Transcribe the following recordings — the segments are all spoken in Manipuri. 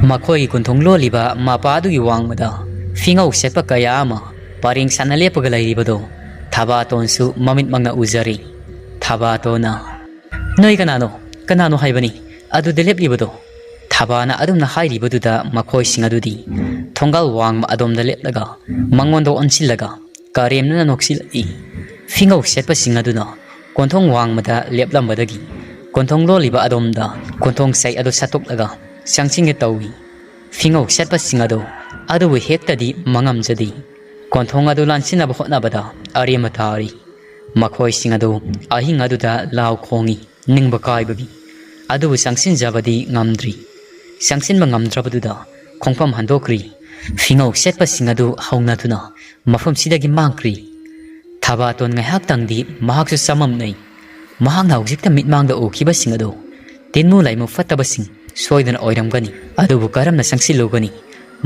ꯃꯈꯣꯏꯒꯤ ꯀꯨꯟꯊꯣꯡ ꯂꯣꯜꯂꯤꯕ ꯃꯄꯥꯗꯨꯒꯤ ꯋꯥꯡꯃꯗ ꯐꯤꯉꯧ ꯁꯦꯠꯄ ꯀꯌꯥ ꯑꯃ ꯄꯔꯦꯡ ꯁꯥꯟꯅ ꯂꯦꯞꯄꯒ ꯂꯩꯔꯤꯕꯗꯣ ꯊꯕꯥꯇꯣꯟꯁꯨ ꯃꯃꯤꯠꯃꯛꯅ ꯎꯖꯔꯤ꯫ ꯊꯕꯥꯇꯣꯟꯅ "ꯅꯣꯏ ꯀꯅꯥꯅꯣ ꯍꯥꯏꯕꯅꯤ ꯑꯗꯨꯗ ꯂꯦꯞꯂꯤꯕꯗꯣ?" ꯊꯕꯥꯅ ꯑꯗꯨꯝꯅ ꯍꯥꯏꯔꯤꯕꯗꯨꯗ ꯃꯈꯣꯏꯁꯤꯡ ꯑꯗꯨꯗꯤ ꯊꯣꯡꯒꯥꯜ ꯋꯥꯡꯃ ꯑꯗꯣꯝꯗ ꯂꯦꯞꯂꯒ ꯃꯉꯣꯟꯗ ꯑꯣꯟꯁꯤꯜꯂꯒ ꯀꯔꯦꯝꯅꯅ ꯅꯣꯛꯁꯤꯜꯂꯛꯏ꯫ ꯐꯤꯉꯧ ꯁꯦꯠꯄꯁꯤꯡ ꯑꯗꯨꯅ ꯀꯣꯟꯊꯣꯡ ꯋꯥꯡꯃꯗ ꯂꯦꯞꯂꯝꯕꯗꯒꯤ ꯀꯣꯟꯊꯣꯡ ꯂꯣꯜꯂꯤꯕ ꯑꯗꯣꯝꯗ ꯀꯣꯟꯊꯣꯡ ꯆꯩ ꯑꯗꯨ ꯁꯠꯇꯣꯛꯂꯒ ꯆꯪꯁꯤꯟꯒꯦ ꯇꯧꯏ꯫ ꯐꯤꯉꯧ ꯁꯦꯠꯄꯁꯤꯡ ꯑꯗꯨꯕꯨ ꯍꯦꯛꯇꯗꯤ ꯃꯉꯝꯖꯗꯦ꯫ ꯀꯣꯟꯊꯣꯡ ꯑꯗꯨ ꯂꯥꯟꯁꯤꯟꯅꯕ ꯍꯣꯠꯅꯕꯗ ꯑꯔꯦꯝꯕ ꯇꯥꯔꯤ꯫ ꯃꯈꯣꯏꯁꯤꯡ ꯑꯗꯨ ꯑꯍꯤꯡ ꯑꯗꯨꯗ ꯂꯥꯎ ꯈꯣꯡꯏ ꯅꯤꯡꯕ ꯀꯥꯏꯕꯒꯤ꯫ ꯑꯗꯨꯕꯨ ꯆꯪꯁꯤꯟꯖꯕꯗꯤ ꯉꯝꯗ꯭ꯔꯤ꯫ ꯆꯪꯁꯤꯟꯕ ꯉꯝꯗ꯭ꯔꯕꯗꯨꯗ ꯈꯣꯡꯐꯝ ꯍꯟꯗꯣꯛꯈ꯭ꯔꯤ꯫ ꯐꯤꯉꯧ ꯁꯦꯠꯄꯁꯤꯡ ꯑꯗꯨ ꯍꯧꯅꯗꯨꯅ ꯃꯐꯝꯁꯤꯗꯒꯤ ꯃꯥꯡꯈ꯭ꯔꯤ꯫ ꯊꯕꯥꯇꯣꯟ ꯉꯥꯏꯍꯥꯛꯇꯪꯗꯤ ꯃꯍꯥꯛꯁꯨ ꯆꯃꯝꯅꯩ꯫ ꯃꯍꯥꯛꯅ ꯍꯧꯖꯤꯛꯇ ꯃꯤꯠꯃꯥꯡꯗ ꯎꯈꯤꯕꯁꯤꯡ ꯑꯗꯨ ꯇꯤꯟꯃꯨ ꯂꯥꯏꯃꯨ ꯐꯠꯇꯕꯁꯤꯡ ꯁꯣꯏꯗꯅ ꯑꯣꯏꯔꯝꯒꯅꯤ꯫ ꯑꯗꯨꯕꯨ ꯀꯔꯝꯅ ꯆꯪꯁꯤꯜꯂꯨꯒꯅꯤ?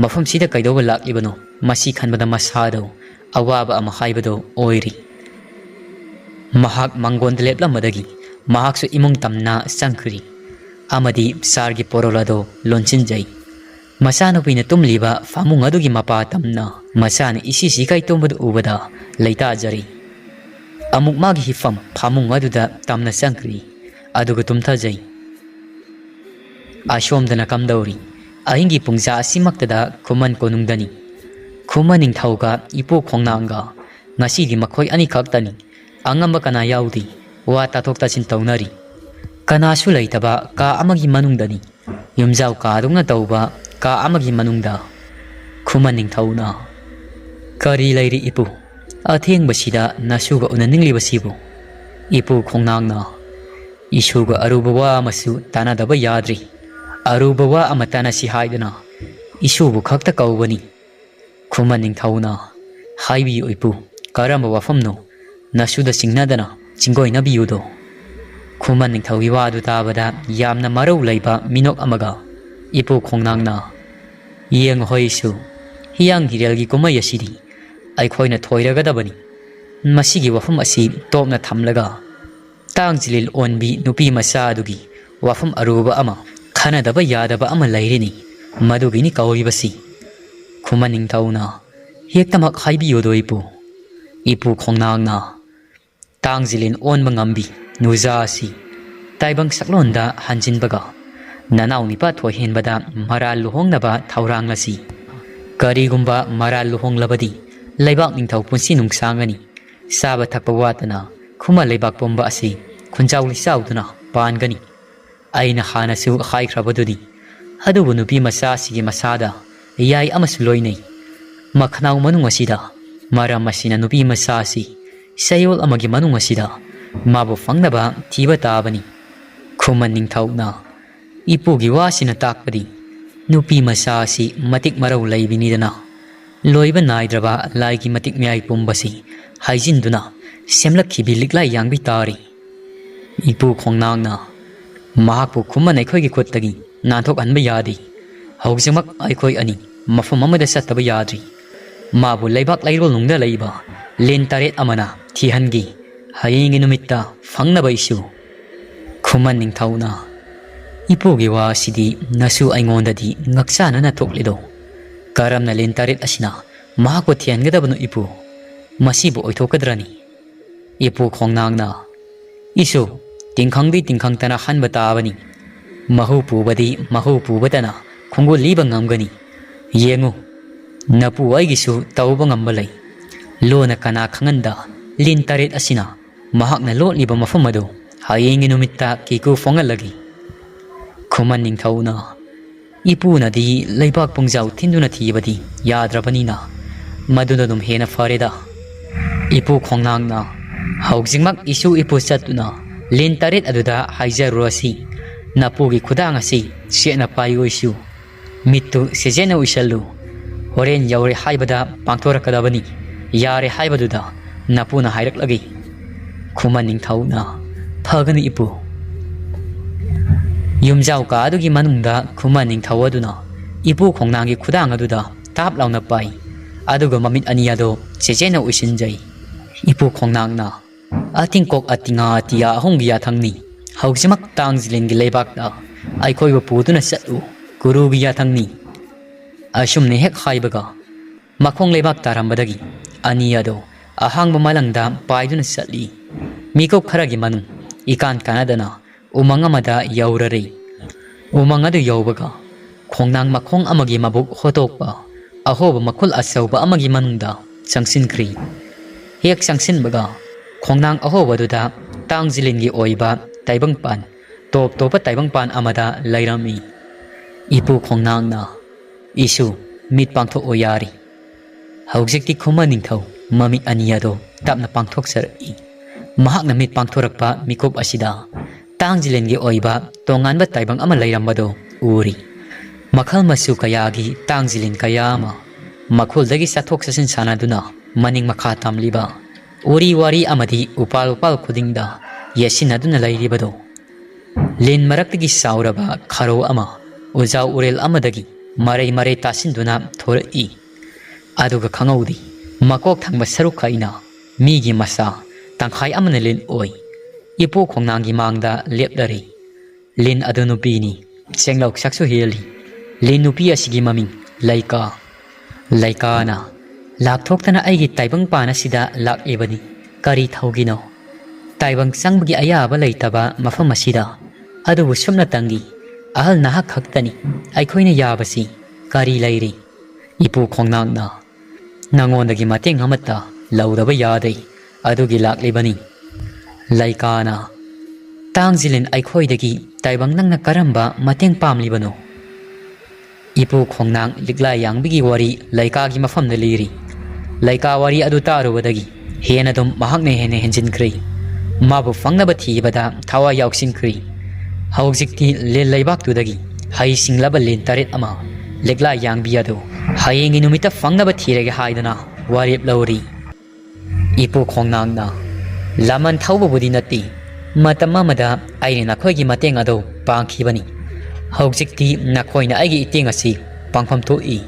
ꯃꯐꯝꯁꯤꯗ ꯀꯩꯗꯧꯕ ꯂꯥꯛꯂꯤꯕꯅꯣ? ꯃꯁꯤ ꯈꯟꯕꯗ ꯃꯁꯥꯗ ꯑꯋꯥꯕ ꯑꯃ ꯍꯥꯏꯕꯗꯨ ꯑꯣꯏꯔꯤ꯫ ꯃꯍꯥꯛ ꯃꯥꯡꯒꯣꯟꯗ ꯂꯦꯞꯂꯝꯕꯗꯒꯤ ꯃꯍꯥꯛꯁꯨ ꯏꯃꯨꯡ ꯇꯝꯅ ꯆꯪꯈ꯭ꯔꯤ ꯑꯃꯗꯤ ꯆꯥꯔꯒꯤ ꯄꯣꯔꯣꯜ ꯑꯗꯨ ꯂꯣꯟꯁꯤꯟꯖꯩ꯫ ꯃꯆꯥꯅꯨꯄꯤꯅ ꯇꯨꯝꯂꯤꯕ ꯐꯃꯨꯡ ꯑꯗꯨꯒꯤ ꯃꯄꯥ ꯇꯝꯅ ꯃꯆꯥꯅ ꯏꯁꯤꯁꯤꯀꯥꯏ ꯇꯨꯝꯕꯗꯨ ꯎꯕꯗ ꯂꯩꯇꯥꯖꯔꯤ꯫ ꯑꯃꯨꯛ ꯃꯥꯒꯤ ꯍꯤꯞꯐꯝ ꯐꯃꯨꯡ ꯑꯗꯨꯗ ꯇꯝꯅ ꯆꯪꯈ꯭ꯔꯤ ꯑꯗꯨꯒ ꯇꯨꯝꯊꯖꯩ꯫ ꯑꯁꯣꯝꯗꯅ ꯀꯝꯗꯧꯔꯤ? ꯑꯍꯤꯡꯒꯤ ꯄꯨꯡꯖꯥ ꯑꯁꯤꯃꯛꯇꯗ ꯈꯨꯃꯟ ꯀꯣꯅꯨꯡꯗꯅꯤ꯫ ꯈꯨꯃꯟ ꯅꯤꯡꯊꯧꯒ ꯏꯄꯨ ꯈꯣꯡꯅꯥꯡꯒ ꯉꯁꯤꯗꯤ ꯃꯈꯣꯏ ꯑꯅꯤꯈꯛꯇꯅꯤ꯫ ꯑꯉꯝꯕ ꯀꯅꯥ ꯌꯥꯎꯗꯦ꯫ ꯋꯥ ꯇꯥꯊꯣꯛ ꯇꯥꯁꯤꯟ ꯇꯧꯅꯔꯤ꯫ ꯀꯅꯥꯁꯨ ꯂꯩꯇꯕ ꯀꯥ ꯑꯃꯒꯤ ꯃꯅꯨꯡꯗꯅꯤ꯫ ꯌꯨꯝꯖꯥꯎ ꯀꯥꯗꯧꯅ ꯇꯧꯕ ꯀꯥ ꯑꯃꯒꯤ ꯃꯅꯨꯡꯗ ꯈꯨꯃꯟ ꯅꯤꯡꯊꯧꯅ "ꯀꯔꯤ ꯂꯩꯔꯤ ꯏꯄꯨ? ꯑꯊꯦꯡꯕꯁꯤꯗ ꯅꯁꯨꯒ ꯎꯅꯅꯤꯡꯂꯤꯕꯁꯤꯕꯨ?" ꯏꯄꯨ ꯈꯣꯡꯅꯥꯡꯅ "ꯏꯁꯨꯒ ꯑꯔꯨꯕ ꯋꯥ ꯑꯃꯁꯨ ꯇꯥꯟꯅꯗꯕ ꯌꯥꯗ꯭ꯔꯤ꯫ ꯑꯔꯨꯕ ꯋꯥ ꯑꯃ ꯇꯥꯟꯅꯁꯤ ꯍꯥꯏꯗꯨꯅ ꯏꯁꯨꯕꯨ ꯈꯛꯇ ꯀꯧꯕꯅꯤ." ꯈꯨꯃꯟ ꯅꯤꯡꯊꯧꯅ "ꯍꯥꯏꯕꯤꯌꯨ ꯏꯄꯨ, ꯀꯔꯝꯕ ꯋꯥꯐꯝꯅꯣ? ꯅꯁꯨꯗ ꯆꯤꯡꯅꯗꯅ ꯆꯤꯡꯒꯣꯏꯅꯕꯤꯌꯨꯗꯣ." ꯈꯨꯃꯟ ꯅꯤꯡꯊꯧꯒꯤ ꯋꯥꯗꯨ ꯇꯥꯕꯗ ꯌꯥꯝꯅ ꯃꯔꯧ ꯂꯩꯕ ꯃꯤꯅꯣꯛ ꯑꯃꯒ ꯏꯄꯨ ꯈꯣꯡꯅꯥꯡꯅ "ꯌꯦꯡꯉꯨ ꯏꯁꯨ, ꯍꯤꯌꯥꯡ ꯍꯤꯔꯦꯜꯒꯤ ꯀꯨꯝꯃꯩ ꯑꯁꯤꯗꯤ ꯑꯩꯈꯣꯏꯅ ꯊꯣꯏꯔꯒꯗꯕꯅꯤ꯫ ꯃꯁꯤꯒꯤ ꯋꯥꯐꯝ ꯑꯁꯤ ꯇꯣꯞꯅ ꯊꯝꯂꯒ ꯇꯥꯡꯖꯤꯂꯤꯜ ꯑꯣꯟꯕꯤ ꯅꯨꯄꯤ ꯃꯆꯥ ꯑꯗꯨꯒꯤ ꯋꯥꯐꯝ ꯑꯔꯨꯕ ꯑꯃ ꯈꯟꯅꯗꯕ ꯌꯥꯗꯕ ꯑꯃ ꯂꯩꯔꯤꯅꯤ꯫ ꯃꯗꯨꯒꯤꯅꯤ ꯀꯧꯔꯤꯕꯁꯤ." ꯈꯨꯃꯟ ꯅꯤꯡꯊꯧꯅ "ꯍꯦꯛꯇꯃꯛ ꯍꯥꯏꯕꯤꯌꯨꯗꯣ ꯏꯄꯨ." ꯏꯄꯨ ꯈꯣꯡꯅꯥꯡꯅ "ꯇꯥꯡꯖꯤꯂꯤꯜ ꯑꯣꯟꯕ ꯉꯝꯕꯤ ꯅꯨꯖꯥ ꯑꯁꯤ ꯇꯥꯏꯕꯪ ꯁꯛꯂꯣꯟꯗ ꯍꯟꯖꯤꯟꯕꯒ ꯅꯅꯥꯎ ꯅꯤꯄꯥ ꯊꯣꯏꯍꯦꯟꯕꯗ ꯃꯔꯥꯜ ꯂꯨꯍꯣꯡꯅꯕ ꯊꯧꯔꯥꯡꯂꯁꯤ꯫ ꯀꯔꯤꯒꯨꯝꯕ ꯃꯔꯥꯜ ꯂꯨꯍꯣꯡꯂꯕꯗꯤ ꯂꯩꯕꯥꯛ ꯅꯤꯡꯊꯧ ꯄꯨꯟꯁꯤ ꯅꯨꯡꯁꯥꯡꯒꯅꯤ꯫ ꯆꯥꯕ ꯊꯛꯄ ꯋꯥꯠꯇꯅ ꯈꯨꯃꯟ ꯂꯩꯕꯥꯛ ꯄꯨꯝꯕ ꯑꯁꯤ ꯈꯨꯟꯖꯥꯎ ꯂꯩꯆꯥꯎꯗꯨꯅ ꯄꯥꯟꯒꯅꯤ꯫ ꯑꯩꯅ ꯍꯥꯟꯅꯁꯨ ꯍꯥꯏꯈ꯭ꯔꯕꯗꯨꯗꯤ ꯑꯗꯨꯕꯨ ꯅꯨꯄꯤ ꯃꯆꯥꯁꯤꯒꯤ ꯃꯁꯥꯗ ꯌꯥꯏ ꯑꯃꯁꯨ ꯂꯣꯏꯅꯩ꯫ ꯃꯈꯅꯥꯎ ꯃꯅꯨꯡ ꯑꯁꯤꯗ ꯃꯔꯝ ꯑꯁꯤꯅ ꯅꯨꯄꯤ ꯃꯆꯥꯁꯤ ꯆꯌꯣꯜ ꯑꯃꯒꯤ ꯃꯅꯨꯡ ꯑꯁꯤꯗ ꯃꯥꯕꯨ ꯐꯪꯅꯕ ꯊꯤꯕ ꯇꯥꯕꯅꯤ." ꯈꯨꯃꯟ ꯅꯤꯡꯊꯧꯅ "ꯏꯄꯨꯒꯤ ꯋꯥꯁꯤꯅ ꯇꯥꯛꯄꯗꯤ ꯅꯨꯄꯤ ꯃꯆꯥ ꯑꯁꯤ ꯃꯇꯤꯛ ꯃꯔꯧ ꯂꯩꯕꯤꯅꯤꯗꯅ꯫ ꯂꯣꯏꯕ ꯅꯥꯏꯗ꯭ꯔꯕ ꯂꯥꯏꯒꯤ ꯃꯇꯤꯛ ꯃꯌꯥꯏ ꯄꯨꯝꯕꯁꯤ ꯍꯥꯏꯖꯤꯟꯗꯨꯅ ꯁꯦꯝꯂꯛꯈꯤꯕꯤ ꯂꯤꯛꯂꯥꯏ ꯌꯥꯡꯕꯤ ꯇꯥꯔꯤ." ꯏꯄꯨ ꯈꯣꯡꯅꯥꯡꯅ "ꯃꯍꯥꯛꯄꯨ ꯈꯨꯃꯟ ꯑꯩꯈꯣꯏꯒꯤ ꯈꯨꯠꯇꯒꯤ ꯅꯥꯟꯊꯣꯛꯍꯟꯕ ꯌꯥꯗꯦ꯫ ꯍꯧꯖꯤꯛꯃꯛ ꯑꯩꯈꯣꯏ ꯑꯅꯤ ꯃꯐꯝ ꯑꯃꯗ ꯆꯠꯇꯕ ꯌꯥꯗ꯭ꯔꯤ꯫ ꯃꯥꯕꯨ ꯂꯩꯕꯥꯛ ꯂꯩꯔꯣꯜꯅꯨꯡꯗ ꯂꯩꯕ ꯂꯤꯟ ꯇꯔꯦꯠ ꯑꯃꯅ ꯊꯤꯍꯟꯒꯤ ꯍꯌꯦꯡꯒꯤ ꯅꯨꯃꯤꯠꯇ ꯐꯪꯅꯕ ꯏꯁꯨ." ꯈꯨꯃꯟ ꯅꯤꯡꯊꯧꯅ "ꯏꯄꯨꯒꯤ ꯋꯥ ꯑꯁꯤꯗꯤ ꯅꯁꯨ ꯑꯩꯉꯣꯟꯗꯗꯤ ꯉꯛꯆꯥꯅꯅ ꯊꯣꯛꯂꯤꯗꯣ꯫ ꯀꯔꯝꯅ ꯂꯤꯟ ꯇꯔꯦꯠ ꯑꯁꯤꯅ ꯃꯍꯥꯛꯄꯨ ꯊꯤꯍꯟꯒꯗꯕꯅꯣ ꯏꯄꯨ? ꯃꯁꯤꯕꯨ ꯑꯣꯏꯊꯣꯛꯀꯗ꯭ꯔꯅꯤ?" ꯏꯄꯨ ꯈꯣꯡꯅꯥꯡꯅ "ꯏꯁꯨ, ꯇꯤꯡꯈꯪꯗꯤ ꯇꯤꯡꯈꯪꯇꯅ ꯍꯟꯕ ꯇꯥꯕꯅꯤ꯫ ꯃꯍꯨ ꯄꯨꯕꯗꯤ ꯃꯍꯨ ꯄꯨꯕꯇꯅ ꯈꯣꯡꯒꯨꯜ ꯂꯤꯕ ꯉꯝꯒꯅꯤ꯫ ꯌꯦꯡꯉꯨ, ꯅꯄꯨ ꯑꯩꯒꯤꯁꯨ ꯇꯧꯕ ꯉꯝꯕ ꯂꯩ꯫ ꯂꯣꯟꯅ ꯀꯅꯥ ꯈꯪꯍꯟꯗ ꯂꯤꯟ ꯇꯔꯦꯠ ꯑꯁꯤꯅ ꯃꯍꯥꯛꯅ ꯂꯣꯠꯂꯤꯕ ꯃꯐꯝ ꯑꯗꯨ ꯍꯌꯦꯡꯒꯤ ꯅꯨꯃꯤꯠꯇ ꯀꯤꯀꯨ ꯐꯣꯡꯍꯜꯂꯒꯤ." ꯈꯨꯃꯟ ꯅꯤꯡꯊꯧꯅ "ꯏꯄꯨꯅꯗꯤ ꯂꯩꯕꯥꯛ ꯄꯨꯡꯖꯥꯎ ꯊꯤꯟꯗꯨꯅ ꯊꯤꯕꯗꯤ ꯌꯥꯗ꯭ꯔꯕꯅꯤꯅ ꯃꯗꯨꯅ ꯑꯗꯨꯝ ꯍꯦꯟꯅ ꯐꯔꯦꯗ." ꯏꯄꯨ ꯈꯣꯡꯅꯥꯡꯅ "ꯍꯧꯖꯤꯛꯃꯛ ꯏꯁꯨ ꯏꯄꯨ ꯆꯠꯇꯨꯅ ꯂꯤꯟ ꯇꯔꯦꯠ ꯑꯗꯨꯗ ꯍꯥꯏꯖꯔꯨꯔꯁꯤ꯫ ꯅꯄꯨꯒꯤ ꯈꯨꯗꯥꯡ ꯑꯁꯤ ꯆꯦꯠꯅ ꯄꯥꯏꯌꯨ ꯏꯁꯨ꯫ ꯃꯤꯠꯇꯨ ꯁꯦꯖꯦꯟꯅ ꯎꯏꯁꯜꯂꯨ꯫ ꯍꯣꯔꯦꯟ ꯌꯧꯔꯦ ꯍꯥꯏꯕꯗ ꯄꯥꯡꯊꯣꯔꯛꯀꯗꯕꯅꯤ꯫ ꯌꯥꯔꯦ ꯍꯥꯏꯕꯗꯨꯗ ꯅꯄꯨꯅ ꯍꯥꯏꯔꯛꯂꯒꯦ." ꯈꯨꯃꯟ ꯅꯤꯡꯊꯧꯅ "ꯐꯒꯅꯤ ꯏꯄꯨ." ꯌꯨꯝꯖꯥꯎ ꯀꯥ ꯑꯗꯨꯒꯤ ꯃꯅꯨꯡꯗ ꯈꯨꯃꯟ ꯅꯤꯡꯊꯧ ꯑꯗꯨꯅ ꯏꯄꯨ ꯈꯣꯡꯅꯥꯡꯒꯤ ꯈꯨꯗꯥꯡ ꯑꯗꯨꯗ ꯇꯥꯞ ꯂꯥꯎꯅ ꯄꯥꯏ ꯑꯗꯨꯒ ꯃꯃꯤꯠ ꯑꯅꯤ ꯑꯗꯨ ꯆꯦꯆꯦꯟꯅ ꯎꯏꯁꯤꯟꯖꯩ꯫ ꯏꯄꯨ ꯈꯣꯡꯅꯥꯡꯅ "ꯑꯇꯤꯡꯀꯣꯛ ꯑꯇꯤꯡꯉꯥ ꯑꯇꯤꯌꯥ ꯑꯍꯨꯝꯒꯤ ꯌꯥꯊꯪꯅꯤ꯫ ꯍꯧꯖꯤꯛꯃꯛ ꯇꯥꯡꯖꯤꯂꯤꯟꯒꯤ ꯂꯩꯕꯥꯛꯇ ꯑꯩꯈꯣꯏꯕꯨ ꯄꯨꯗꯨꯅ ꯆꯠꯂꯨ꯫ Gurugi yathangni Ashumne hek haibaga Makong lebak tarambadagi Ani ado ahangba malangda paiduna satli Mikop kharagi manu Ikan kanadana Umang amada yaurare Umang adu yaubaga Khongnang makong amagi mabuk hotokpa Ahoba makul asawba amagi manungda Sangsinkri Hek sangsinbaga Khongnang ahoba duda Tangzilingi oiba Taibangpan Top topa taibangpan amada lairami Ipu khongnang na Isu mit pangthok oyari Haujikti khuma ningthau Mami aniyado Tapna pangthok sarai Mahakna mit pangthorakpa mikop asida Tangzilingi oiba Tonganba taibang ama lairambado Uri Makhal masu kayagi Tangzilin kayama Makhul dagi sathok sasin sanaduna Maning makhatam liba Uri wari amadi upal khudingda Yasinaduna lairibado Lin maraktagi sauraba kharo ama Uzaw urel amadagi Maray tasinduna thorai Aduga khangaudi Makok thangba saruk kaina Migi masa Tangkhay amana lin oi Ipo khongnanggi mangda lepdari Lin adu nupini Senglauk saksu heli Lin nupi asigi maming Laika na Lapthoktana aigi taibang pana sida lak ebani Kari thawgino Taibang sangbagi ayaba laytaba mafam asida Adubu sumna tangi Ahal nahak haktani Aikhoina yabasi Kari layri Ipo khongnang na Nangondagi mateng hamata Laudaba yaday Adugi lak libani Laika na Tangzilin aikhoidagi Taibang nang nakaramba mateng pamlibano Ipo khongnang liglay yang bigi wari Laika gi mafam na liri Laika wari adu tarubadagi Hena dum mahakne hene henjin kri Mabu fangnaba thibada Thawa yauksin kri Haujikti lel laibak tudagi Hai singlaba lin tarit ama Liglay yang biyado Hayingi numita fangnaba thirege haidana Warip lauri Ipo khongnang na Laman thawba budi nati Matamamada Aini nakhoigi mateng ado Pangkhibani Haujikti nakhoina aigi iting asi Pangpham toi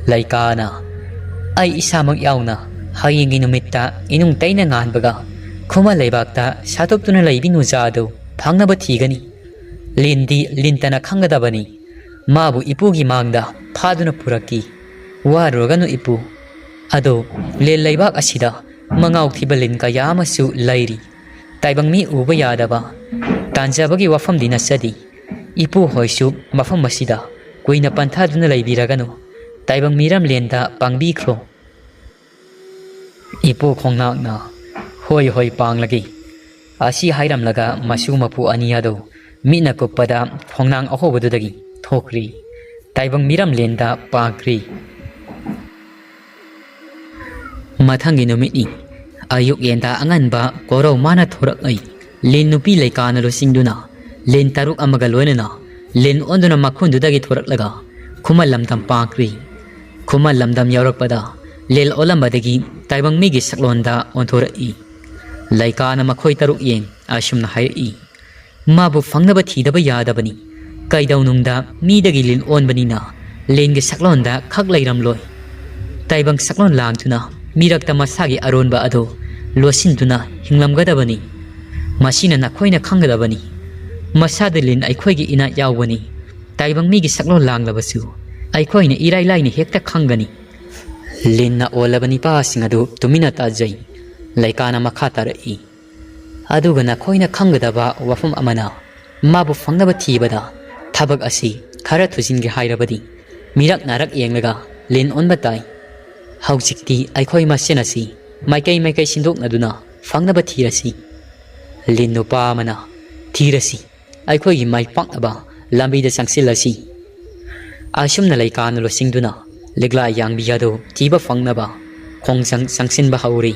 Laika na Ay isamang yauna Hayingi numita inung tayna nganbaga Kuma laibakta satuptuna laibinu jado Pangnaba thigani Lindi lintana khangadabani Mabu ipugi mangda Phaduna puraki Waruganu ipu Ado lel laibak asida Mangaw thibalin kaya amasu lairi Taibang mi uba yadaba Tanjabagi wafam dinasadi Ipu hoisu mafam masida Kuina panthaduna laibiraganu Taibang miram lenda pangbikro Ipu khongnang na Hoi panglagi Asi hairam laga masu mapu aniyado Mina kupada khongnang ahobadudagi Thokri Taibang miram lenda pangkri Mathangi numiti Ayuk yenda anganba Koraw mana thorak ay Lin nupi laykana lo singduna Lin taruk amagaloyna na Lin onduna makhundudagi thorak laga Kumal lamdam pangkri Kumal lamdam yaurak pada Lil olambadagi Taibang migi saklonda onthorak i Laykana makhoy taruk yeng Ashumna hayr i Mabu fangnaba thidaba yadabani Kaidawnungda midagi lin onbani na Lingi saklonda khak layram loy Taibang saklon langtuna Mirakta masagi aronba ado Losintuna hinglamgadabani Masina nakhoyna khanggadabani Masadalin aikhoygi ina yawbani Taibang migi saklon langlabasu Aikhoyna iray layni hekta khangani Linna olabani pasing ado tumina tajay Laykana makatarai Aduga nakhoyna khanggadaba wafam amana Mabu fangnaba thibada Thabak asi khara thusingi hairabadi Mirak narak yenglaga Lin onba tai Haujikti aikhoy masinasi Maikai sindoknaduna Fangnaba thirasi Lin nupa amana Thirasi Aikhoygi mai paknaba Lambida sangsilasi Ashumna laykana lo singduna Liglay yang biyado Tiba fangnaba Khongsang sangsinba hauri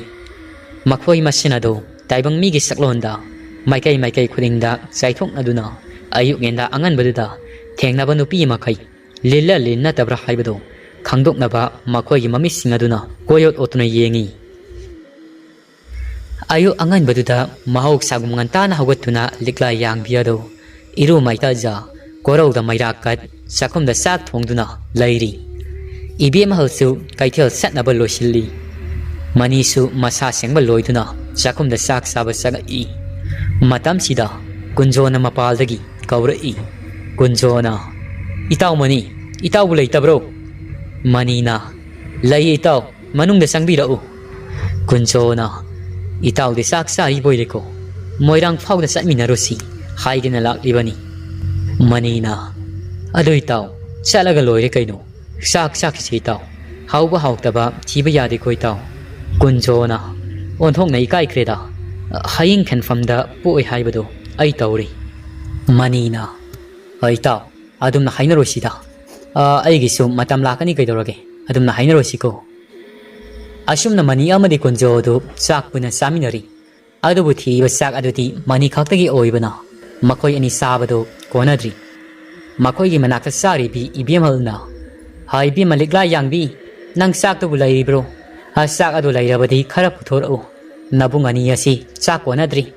Makhoy masinado Taibang migi saklonda Maikai khudingda Saithoknaduna Ayuk ngenda anganbaduda Thengnaba nupi makhay Lilla linna tabra haibado Khangdoknaba makhoygi mamising aduna Koyot otuna yengi Ayuk anganbaduda Mahok sagum ngantana hawatuna Liglay yang biyado Iru maitaja Korawda mayrakat Sakumda sak thongduna Layri Ibi mahalsu Kaithel satnaba losilli Manisu masa sengba loiduna Sakumda sak saba sagai Matam sida Kunjona mapaldagi Kaurai Kunjona Itaw mani, itaw bulay tabro. Mani na, lay itaw, manung da sang bira o. Kunso na, itaw di saksa iboy ko. Moirang pau da sa minarosi, hay ginalak libani. Mani na, ado itaw, salaga loy kay no. Sak si itaw, hau ba hau taba, tiba yadi ko itaw. Kunso na, onthong na ikay kreda. Haying kan famda puoy hay bado, ay tawri. Mani na, ay itaw. Adum na hainaroshida. Ay gisu matam lakani kay dorage. Adum na hainaroshiko. Asum na mani amadi kunjo do sak puna saminari. Adu buthi ba sak aduti mani khaktagi oibana. Makoy ani sabado konadri. Makoy gi manakta sari bi ibiemal na. Hai bi maligla yang bi nang sak to bulai bro. Ha sak adu lairabadi khara puthoro. Nabung ani asi sak konadri.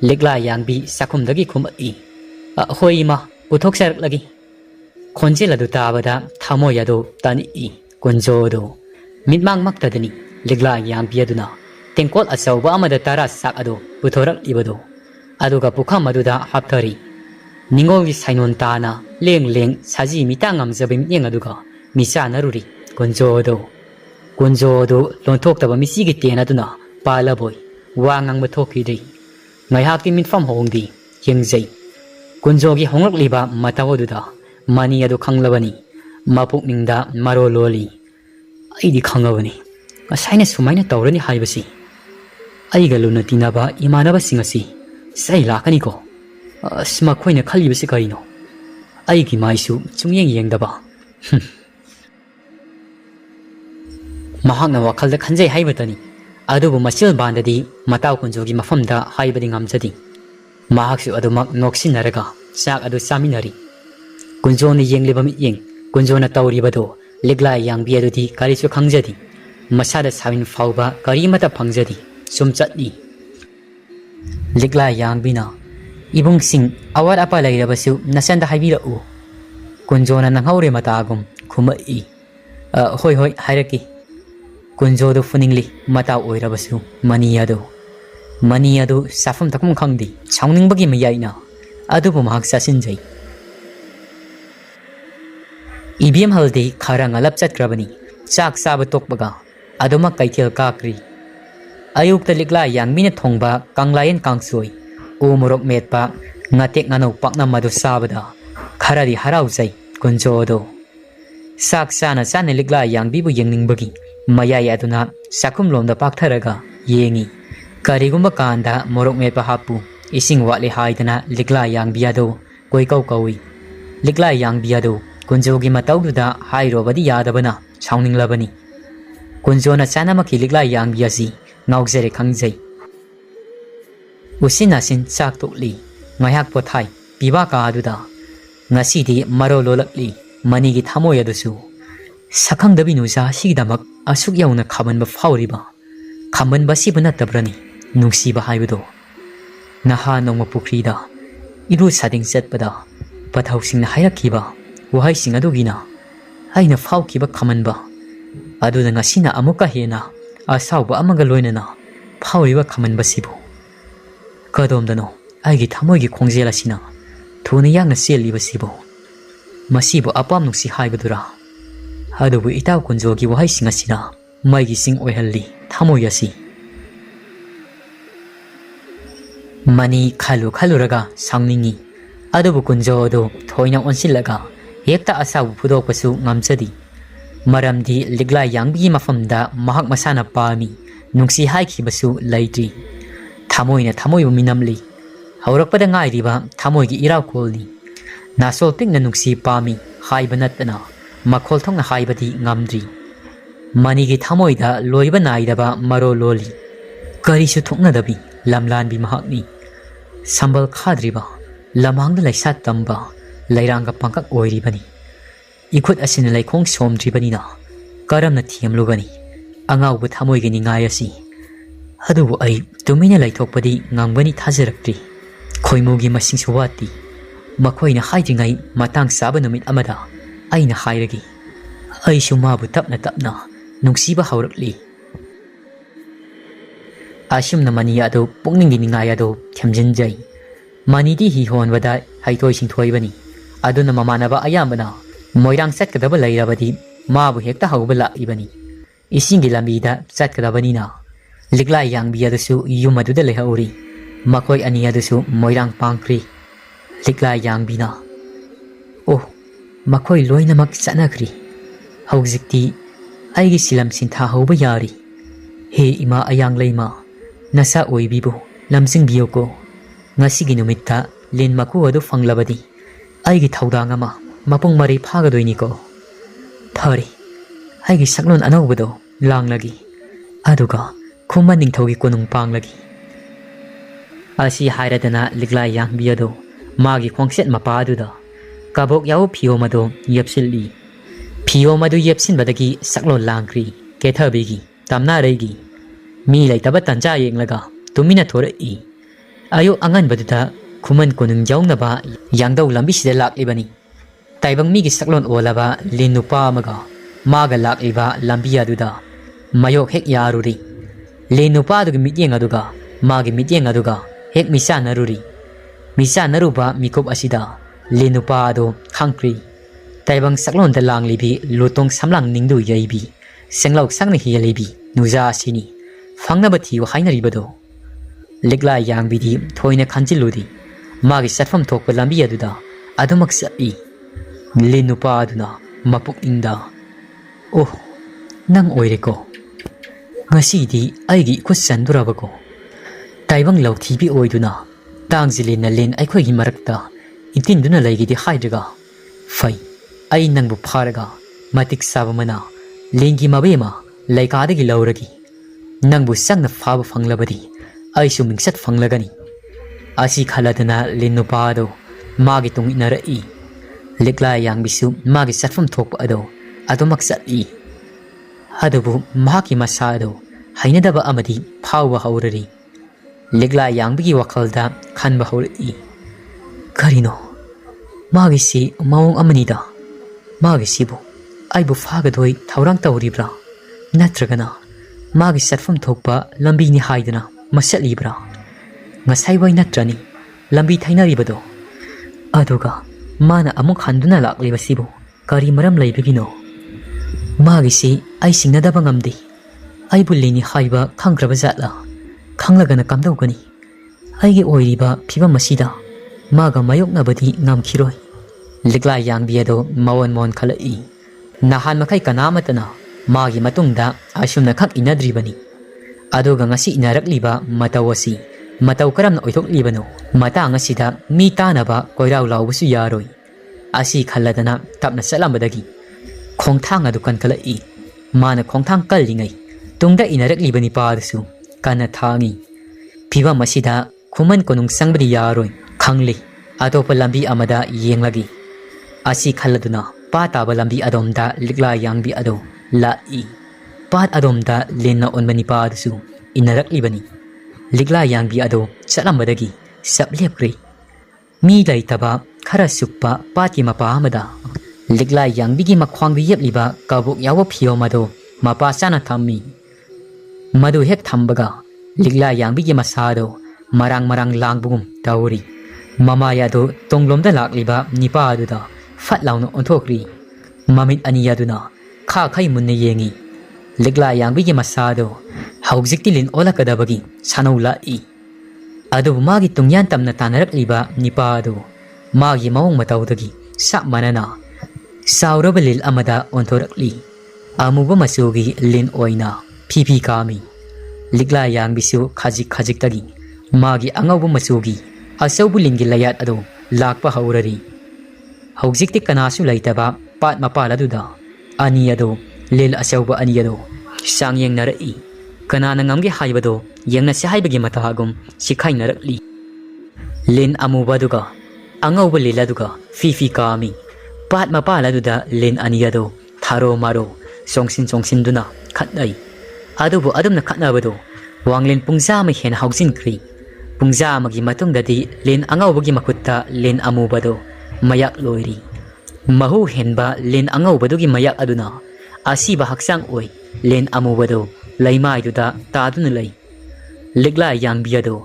Ligla yang bi sakum dagi khumai. Hoi ma uthok sarak lagi. Khonjel adu tabada thamo yado tani kunjo do. Mitmang maktadani ligla yang biaduna. Tengkol asawba amada tara sak adu puthorak ibado. Aduga pukham aduda hapthari. Ningol gi sainon tana leng saji mitang amjabe miteng aduga misa naruri kunjo do. Kunjo do lonthok taba misi gi tena duna palaboy wangang mathokhi dei. Ngai hakti mitfam hongdi yengjai. Kunjogi honglak liba matawoduda mani adu khanglabani mapukningda maro loli aidi khangabani asaina sumaina tawrani haibasi aiga luna tinaba imanaba singasi sai lakani ko asma khoina khalibasi kaino aigi maisu chungyeng yengdaba mahakna wakhalda khanjai haibadani adubu masil bandadi mataw kunjogi mafamda haibadi ngamjadi Mahaksu adumak noksinaraga sak adu saminari. Kunjo ni yengliba mityeng, kunjo na tawribado ligla yang biadudi karisu khangjadi. Masada samin fauba karimata phangjadi sum chatni. Ligla yang bina ibung sing awat apa lairabasu nasanda haibira u. Kunjo na nanghaure matagum khumai. Hoi hairaki. Kunjo do funingli mata oirabasu maniyado. Mani adu safam takum khangdi chawning bagi mayaina adubu mahak sasinjai ibm haldi kharang alap chatkrabani chak sab tokbaga aduma kaithel kakri ayuk talikla yangmina thongba kanglayen kangsoi u morok metpa ngatek ngano pakna madu sabada kharari haraujai kunjodo sak sana sana likla yangbibu yengningbagi mayai aduna sakum lomda paktharaga yengi Karigumba kanda morok mepa hapu ising watli haidana ligla yang biado koi kau kaui ligla yang biado kunjogi mataududa hairo badi yadabana chawning labani kunjona chanamaki ligla yang biasi ngaukjere khangjai usinasin chak tokli ngayak pothai piba ka aduda ngasidi maro lolakli manigi thamoy adusu sakhangdabi nusa sigidamak asuk yauna khabanba fauriba khabanba sibuna tabrani Nungsiba haibado naha nongma pukrida iru sading setpada pathausing na hairakhiba wahai sing adugina aina phaukiba khamanba aduda ngasina amuka hena asauba amaga loinana phauriba khamanba sibu kadomdano aigi thamoigi khongjela sina thuna yangna seliba sibu masibu apam nungsi haibadura adubu itaw kunjogi wahai sing asina maigi sing oihalli thamoi asi Mani khaluraga sangningi adubu kunjo do thoina onsilaga hekta asabu phudokpasu ngamchadi maramdi ligla yangbi mafamda mahak masana pami nungsi haikhibasu laitri thamoina thamoibu minamli haurakpada ngairiba thamoigi iraw kolni nasol pingna nungsi pami haibanatana makhol thongna haibadi ngamdri manigi thamoida loiba naidaba maro loli karisu thoknadabi lamlanbi mahakni Sambal khadriba lamangda laisat tamba lairanga pangkak oiribani ikut asina laikong somdribani na karamna thiamlugani angawbu thamoigini ngayasi adubu ai tumina laithokpadi ngangbani thajarakti khoimugi masing suwati makhoina haidringai matang saba numit amada aina hairagi ai sumabu tapna nungsiba haurakli Ashimna mani ado pungning ni ngaya do thamjinjai manidi hi hon wada haitoi singthoi bani aduna mamanaba ayambana moirang satkadaba lairabadi mabu hekta hauba laibani isingi lambida satkadabanina ligla yangbi adusu yum aduda lehauri makoi ani adusu moirang pangkri ligla yangbina oh makoi loinamak chanakri haujikti aigi silam sintha hauba yari he ima ayang leima nasa oibibu lamsing biyoko ngasigi numitta len maku adu fanglabadi aigi thaudang ama mapung mari phagadoini ko phari aigi saklon anobado langlagi aduga khuma ningthogi konung panglagi asi hairadana ligla yang biyado magi khongset mapa aduda kabok yaw phiyo mado yepsilli phiyo madu yepsin badagi saklon langkri kethabigi tamna reigi mi laitaba tanja yenglaga tumina thore I ayo angan baduda khuman konung jawnaba yangdau lambi sida laklibani taibang mi gi saklon olaba linupa amaga maga lakliba lambi aduda mayok hek yaruri linupa adugi mityeng aduga magi mityeng aduga hek misa naruri misa naruba mikop asida linupa ado khangkri taibang saklon da langlibi lotong samlang ningdu yaibi senglaw sangna hiyalibi nuja asini fangnaba thiu hainaribado ligla yangbidi thoina khanjiludi magi satfam thokpa lambi aduda adumak sai linupa aduna mapuk ingda oh nang oireko ngasidi aigi khusandurabako taibang lawthibi oiduna tangzilina len aikhoi gi marakta intinduna laigidi haidega fai ai nangbu pharaga matik sabamana lengi mabema laikadagi lauragi nangbu sangna phaba fanglabadi aisu mingsat fanglagani asi khaladana linupado magi tung inarai ligla yangbisu magi satfam thokpa ado adomak sati adubu mahaki masado hainadaba amadi phawwa haurari ligla yangbigi wakhalda khanba hauri karino magi si maung amanida magi sibu aibu fagadoi thaurang tauribra natragana magi satfam thokpa lambi ni haidana masalibra ngasai wai natrani lambi thainaribado aduga mana amuk handuna laklibasibu kari maram laibigino magi si ai singnadaba ngamdi ai bullini haiba khangkraba zatla khanglagana kamdogani aigi oiriba phiba masida maga mayoknabadi ngamkhiroi ligla yangbiado mawon mon khalai nahan makai kanamatana magi matungda asumna khak inadribani aduga ngasi inarakliba matawasi mataw karamna oithoklibanو matang asida mi tanaba koiraw lawbusu yaroi asi khalladana tapna salambadagi khongthang adu kan khalai mana khongthang kallingai tungda inarakliba padasu kana thangi phiba masida khuman konung sangbadi yaroi khangli atopa lambi amada yenglagi asi khalladuna pataba lambi adomda ligla yangbi ado lai pat adomda lenna onbani padasu inaraklibani ligla yangbi ado salambadagi saplepri mi laitaba khara sukpa pati mapa amada ligla yangbigi makhwangbi yepliba kabuk yawa phiyo mado mapa sana thammi madu hek thambaga ligla yangbigi masado marang marang langbugum tauri mama yado tonglomda lakliba nipa aduda fatlawna onthokri mamit ani yaduna kha khai munne yengi ligla yangbigi masado haujikti lin olakadabagi sanaula I adu magi tungyan tamna tanarakliba nipa adu magi mawong matawdagi sa manana sauraba lil amada onthorakli amuba masugi lin oina phipi kami ligla yangbisu khajik khajik tagi magi angawba masugi asaubu lingi layat adu lakpa haurari haujikti kanasu laitaba pat mapala duda ani adu lil asauba ani adu sangyeng narai kanana ngamge haibado yengna se haibagi matagum sikhai narakli len amuba duga angawba lila duga fifi kami pat mapala duda len ani adu tharo maro songsin duna khatnai adubu adumna khatnabado wanglen pungza ma hen haujin kri pungza magi matungdadi len angawbagi makutta len amubado mayak loiri mahu henba len angawbadugi mayak aduna asiba haksang oi len amubado laimai duda taduna lei ligla yangbiado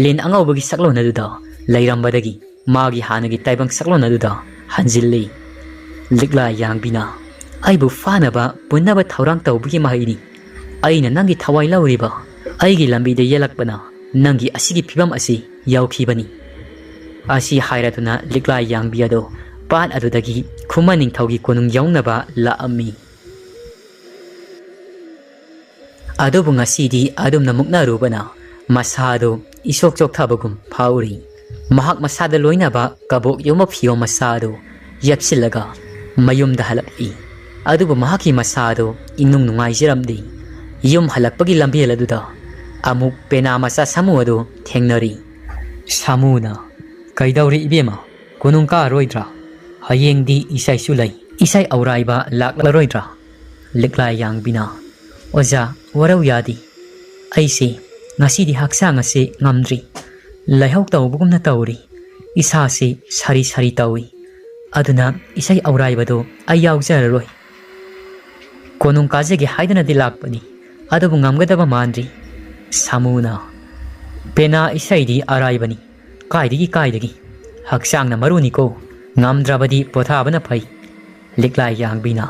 len angawbagi saklona duda lairambadagi magi hanagi taibang saklona duda hanjilli. Likla yangbina aibu fanaba punnaba thaurang tawbagi mahaini. Aina nangi thawai lauriba aigi lambi de yelakbana nangi asigi phibam asi yaukhibani. Asi hairatuna likla yangbi ado pat adudagi khumaning thaugi konung yaunaba laammi. Adobu ngasidi adumna mukna rubana masado isok chok thabagum phauri. Mahak masada loinaba kabok yoma phiyo masado yapsilaga mayumda halaki. Adubu mahaki masado ingnung nungai jiramdi. Yum halakpagi lambi aladuda amuk pena masa samu ado thengnari. Samuna kaidauri ibema konung ka roidra hayengdi isai sulai isai auraiba laklaroidra. Likla yangbina oja warau yadi aise ngasidi haksang ase ngamdri laihau tawbugumna tawri isa se sari sari tawi aduna isai auraibado ai yaujararoi. Konung kajege haidana dilakpani adubu ngamgadaba mandri. Samuna pena isaidi araibani kaidagi haksangna maruni ko ngamdrabadi pothabana phai. Likla yangbina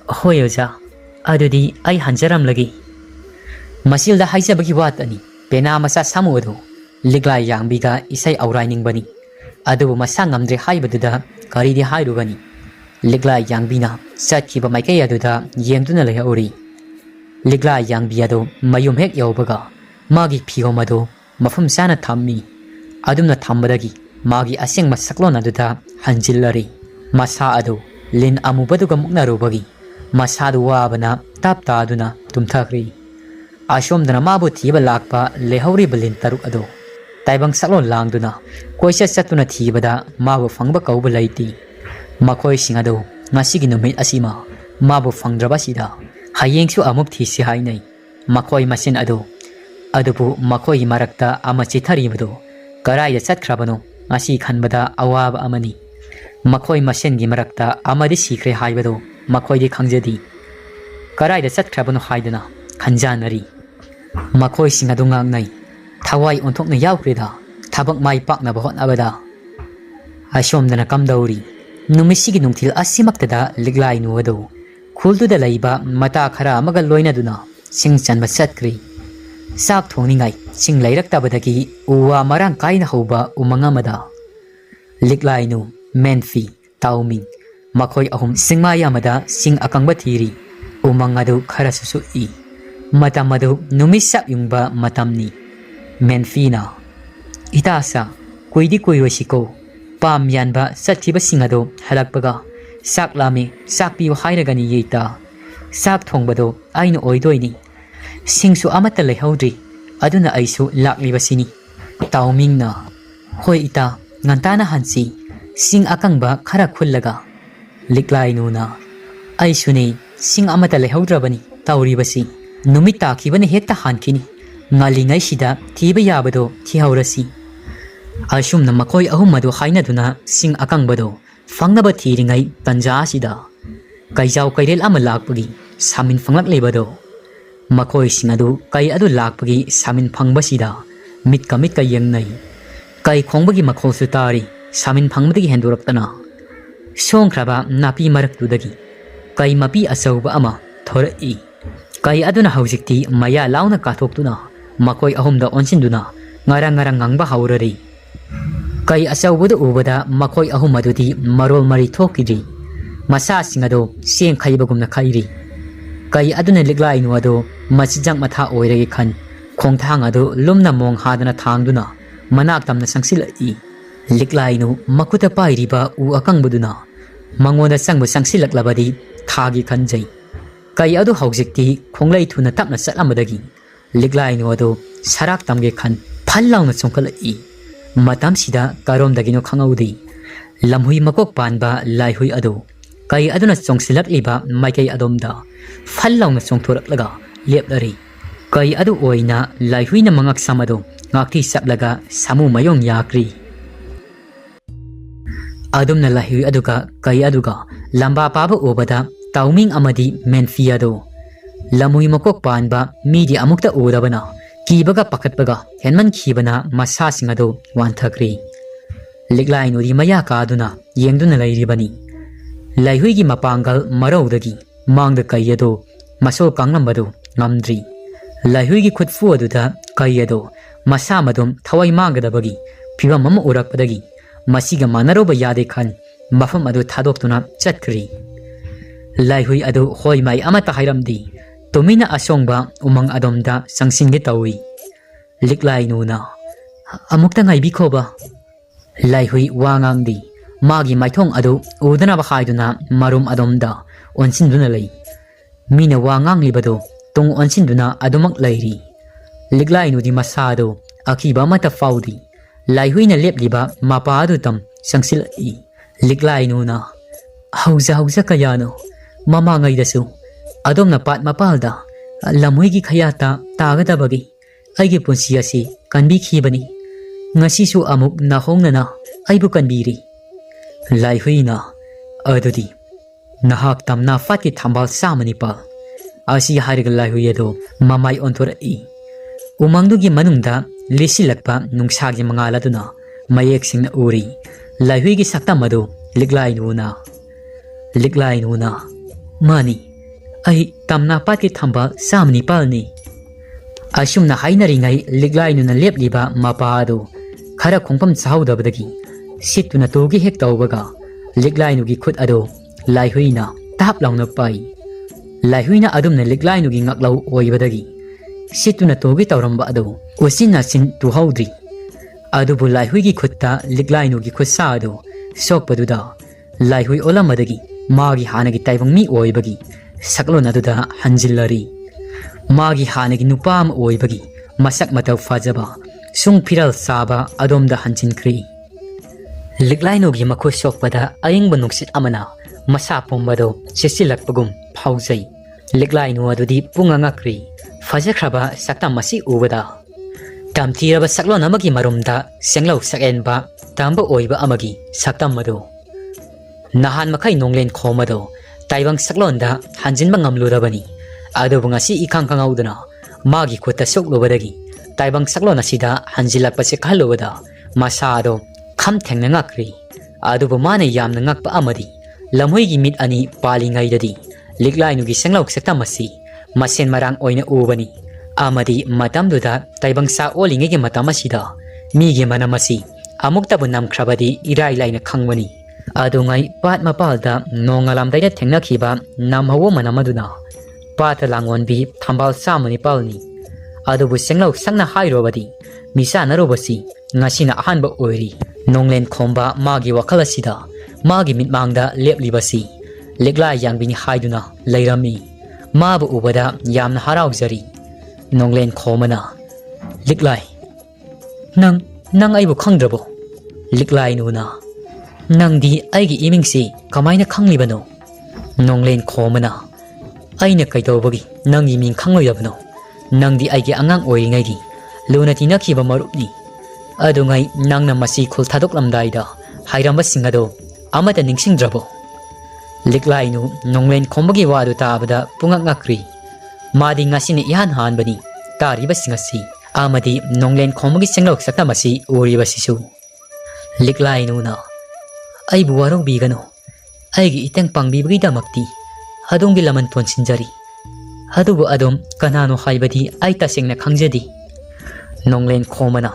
hoyoja adudi ai hanjaram lagi. Masilda haijabagi watani pena masa samu adu likla yangbiga isai auraining bani adubu masa ngamdre haibaduda karidi hairugani. Likla yangbina satkiba maikai aduda yengduna lehauri. Likla yangbi ado mayum hek yaubaga magi phigom ado mafum sana thammi adumna thambadagi magi aseng masaklon aduda hanjillari. Masa ado lin amubaduga mukna rubagi masadu wabana tapta aduna tumthakri. Ashomdana mabu thiba lakpa lehauri balin taruk ado taibang saklon langduna koisa satuna thibada mabu fangba kauba laiti. Makoi singado ngasigi numit asima mabu fangdrabasida hayengsu amuk thisi hainai. Makoi masin ado adubu makoi marakta ama chitharibado karaya chatkrabano ngasi khanbada awaba amani. Makoi masengi marakta amadi sikre haibado makoi di khangjadi karaya chatkrabano haidana khanjanari. Makoi singado ngangnai thawai onthokna yaukreda thabak mai pakna bahot abada. Ashomdana kamdauri numisigi nungthil asimaktada liglai nuado khulduda laiba mata khara amaga loinaduna sing chanba satkri. Sak thongningai sing lairaktabadagi uwa marang kaina hoba umangamada. Liglai nu menfi tauming makoi ahum singmaya amada sing akangba thiri umangadu khara susui. Matamadu numisap yungba matamni. Menfina itasa kuidi kuirosiko pam yanba sathiba singado halakpaga sak lami sak piu hairagani yeita. Sak thongbado ainu oidoini singsu amata lehaudri aduna aisu laklibasini. Taumingna hoi ita ngantana hansi sing akangba khara khullaga. Liklai nuna aisune sing amata lehaudrabani tauribasi numit takibane hekta hankini ngalingai sida thiba yabado thihaurasi. Ashumna makoi ahumadu hainaduna sing akangbado fangnaba thiringai tanja sida kaijau kairel ama lakpagi samin fanglak lebado. Makoi singadu kai adu lakpagi samin fangbasida mitka yengnai kai khongbagi makholsu tari samin fangbadagi henduraktana. Songkraba napi maraktudagi kai mapi asauba ama thorai. Kai aduna haujikti maya launa kathoktuna makoi ahumda onsinduna ngarang ngangba haurari. Kai asaubudu ubada makoi ahumadudi marol mari thokidri masa singado seng khaibagumna khairi. Kai aduna liglai nuado masijang matha oiragi khan khongthang adu lumna mong hadana thangduna manak tamna sangsilai. Liglai nu makuta pairiba u akangbuduna mangoda sangbu sangsilaklabadi thagi khanjai. Kai adu haujikti khonglai thuna tapna satlamadagi liglai nuado sarak tamge khan phallauna chongkalai. Matam sida karom dagino khangaudi lamhui makok panba laihui adu kai aduna chongsilak liba maikai adomda phallauna chongthoraklaga leplari. Kai adu oina laihui na mangak samado ngakthi saklaga samu mayong yakri. Adumna laihui aduga kai aduga lamba paba obada tauming amadi menfiado lamhui makok panba midi amukta urabana kibaga pakatbaga henman khibana masa singado wanthakri. Liglai nuri maya ka aduna yengduna lairibani laihui gi mapangal maraudagi mangda kayado masol kanglambadu ngamdri laihui gi khutfu aduda kayado masa madum thawai manggadabagi phibam ama urakpadagi masiga manaroba yade khan mafam adu thadoktuna chatkri laihui adu hoi mai amata hairamdi tomina asongba umang adomda sangsinge tawi liklai nuna amukta ngai bikhoba laihui wangangdi magi maithong adu udana ba khaiduna marum adomda onsinduna lei mina wangang libado tung onsinduna adumak lairi liklai nu di masado akiba mata faudi laihui na lepliba mapa adu tam sangsil i liklai nu na hauza kayano mama ngai dasu adom na pat mapalda lamui gi khayata tagada bagi aigi punsi asi kanbi khibani ngasi su amuk na hongnana aibu kanbiri laihui na adudi nahak tamna fatki thambal samani pa asi hariga laihui ado mamai onthor i umangdu gi manungda lisilakpa nungsagi mangala duna mayek singna uri laihui gi sakta madu liklai nuna mani ai tamna patki thambal samani palni asumna hainari ngai liklai nuna lepliba mapa adu khara khongpam chaudabadagi situna togi hek tawbaga liklai nu gi khut ado laihuina tap launa pai laihuina adumna liklai nu gi ngaklau oibadagi situna togi tawramba ado osina sin tu haudri adubu laihui gi khutta liklai nu gi khusa ado sokpaduda laihui olamadagi magi hanagi taibang mi oibagi saklon aduda hanjillari magi hanagi nupam oibagi masak mataw fajaba sung phiral saba adomda hanjinkri liklai nu gi makhu sokpada ayingba nuksit amana masa pombado sisilakpagum phaujai liklai nu adudi pungangakri fajakraba sakta masi ubada tamthiraba saklon amagi marumda senglau sakenba tamba oiba amagi saktam madu nahan makai nonglen khomado taibang saklonda hanjinba ngamlurabani adubu ngasi ikhang kangaudana magi khutta soklubadagi taibang saklon asida hanjilakpase khalubada masado kham thengna ngakri adubu mane yamna ngakpa amadi lamhoi gi mit ani palingai dadi liklai nu gi senglau sakta masi masen marang oina ubani amadi matamduda taibang sa olinge gi matamasida mi gi manamasi amukta bunam khrabadi irai laina khangwani adungai pat mapalda nongalam daina thengna khiba namhawo manamaduna pata langon bi thambal samani palni adubu senglau sangna hairobadi misa narobasi ngasina ahanba oiri nonglen khomba magi wakhalasida magi mitmangda leplibasi liklai yangbini haiduna leirami mabu ubada yamna haraujari nonglen khomana liklai nang aibu khangdrabo liklai nuna nangdi aigi imingsi kamaina khanglibano nonglen khomana aina kaitobagi nangi ming khangloyabano nangdi aigi angang oiringaigi luna tinakhiba marupni adungai nangna masi khul thadoklamdaida hairamba singado amata ningsingdrabo liklai nu nonglen khombagi wadu tabada pungak ngakri madi ngasini ihan hanbani tariba singasi amadi nonglen khombagi senglok sakta masi uriba sisu liklai nu na aibu waro bigano aigi iteng pangbibagi damakti adongi laman tonsinjari adubu adom kanano haibadi ai tasengna khangjadi nonglen khomana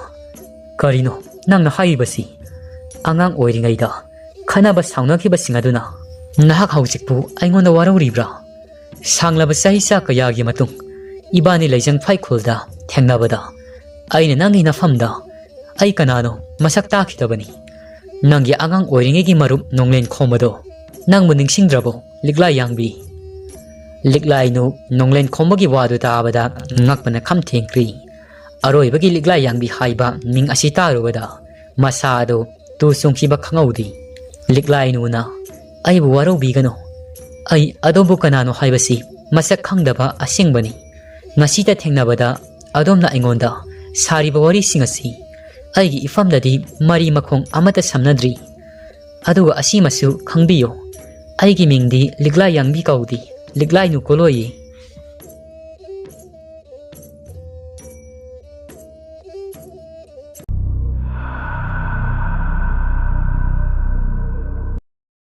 karino nangna haibasi angang oiringaida khanaba saunakhiba singaduna nahak haujikpu aingonda waroribra sanglaba sahisa kayagi matung ibani leijang phai khulda thengnabada aina nangi nafamda ai kanano masak takhidabani nangi angang oiringegi marup nonglen khomado nangbu ningsingdrabo liklai yangbi liklai nu nonglen khombagi wadu tabada ngakpana kham thengkri aroibagi liklai yangbi haiba ming asita rubada masado tu sungkiba khangaudi liklai nu na aibu waro bigano ai adobu kanano haibasi masak khangdaba asingbani ngasita thengnabada adomna aingonda sariba wari singasi aigi ifamdadi mari makhong amata samnadri aduga asimasu khangbiyo aigi mingdi liklai yangbi kaudi liklai nu koloi